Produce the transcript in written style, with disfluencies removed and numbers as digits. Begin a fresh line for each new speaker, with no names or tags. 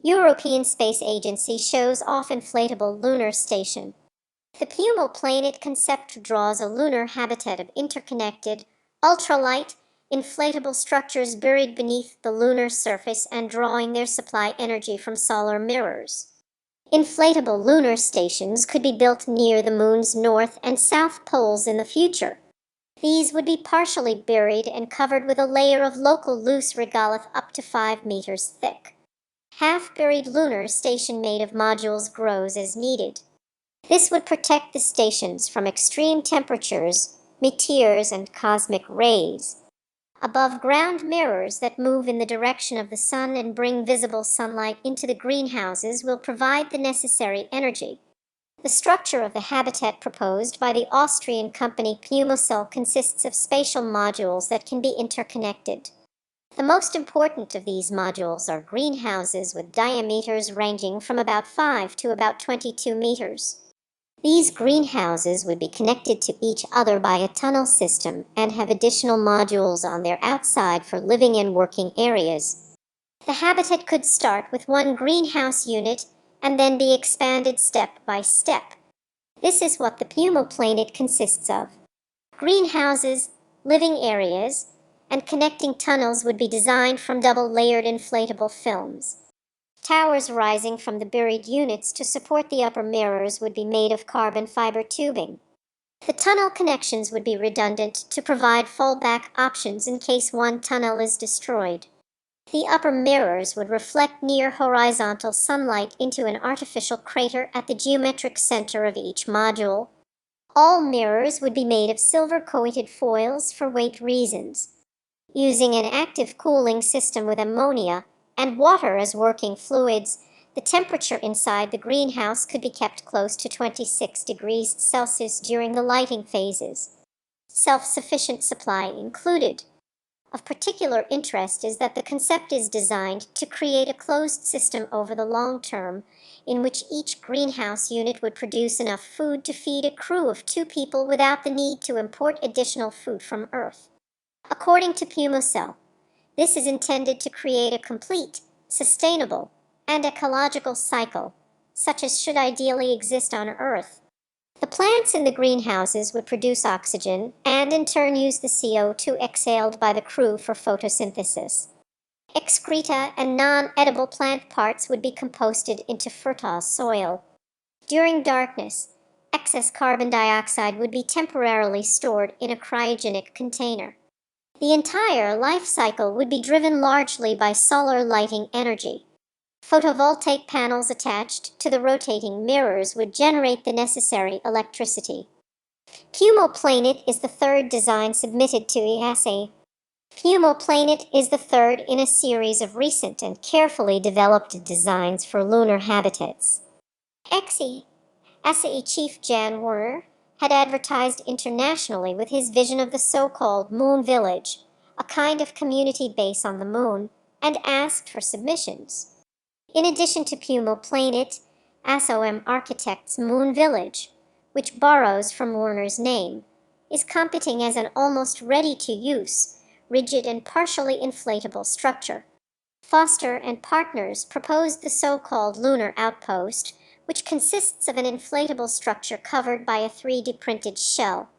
European Space Agency shows off inflatable lunar station. The Puma Planet concept draws a lunar habitat of interconnected, ultralight, inflatable structures buried beneath the lunar surface and drawing their supply energy from solar mirrors. Inflatable lunar stations could be built near the Moon's north and south poles in the future. These would be partially buried and covered with a layer of local loose regolith up to 5 meters thick. Half-buried lunar station made of modules grows as needed. This would protect the stations from extreme temperatures, meteors, and cosmic rays. Above-ground mirrors that move in the direction of the sun and bring visible sunlight into the greenhouses will provide the necessary energy. The structure of the habitat proposed by the Austrian company Pneumocell consists of spatial modules that can be interconnected. The most important of these modules are greenhouses with diameters ranging from about 5 to about 22 meters. These greenhouses would be connected to each other by a tunnel system and have additional modules on their outside for living and working areas. The habitat could start with one greenhouse unit and then be expanded step by step. This is what the Puma Planet consists of. Greenhouses, living areas, and connecting tunnels would be designed from double-layered inflatable films. Towers rising from the buried units to support the upper mirrors would be made of carbon fiber tubing. The tunnel connections would be redundant to provide fallback options in case one tunnel is destroyed. The upper mirrors would reflect near horizontal sunlight into an artificial crater at the geometric center of each module. All mirrors would be made of silver-coated foils for weight reasons. Using an active cooling system with ammonia and water as working fluids, the temperature inside the greenhouse could be kept close to 26 degrees Celsius during the lighting phases. Self-sufficient supply included. Of particular interest is that the concept is designed to create a closed system over the long term, in which each greenhouse unit would produce enough food to feed a crew of 2 people without the need to import additional food from Earth. According to Pneumocell, this is intended to create a complete, sustainable, and ecological cycle, such as should ideally exist on Earth. The plants in the greenhouses would produce oxygen and in turn use the CO2 exhaled by the crew for photosynthesis. Excreta and non-edible plant parts would be composted into fertile soil. During darkness, excess carbon dioxide would be temporarily stored in a cryogenic container. The entire life cycle would be driven largely by solar lighting energy. Photovoltaic panels attached to the rotating mirrors would generate the necessary electricity. Puma Planet is the third design submitted to ESA. Puma Planet is the third in a series of recent and carefully developed designs for lunar habitats. ESA Chief Jan Werner had advertised internationally with his vision of the so-called Moon Village, a kind of community base on the Moon, and asked for submissions. In addition to Puma Planet, ASOM Architects' Moon Village, which borrows from Werner's name, is competing as an almost ready-to-use, rigid and partially inflatable structure. Foster and partners proposed the so-called Lunar Outpost, which consists of an inflatable structure covered by a 3D printed shell.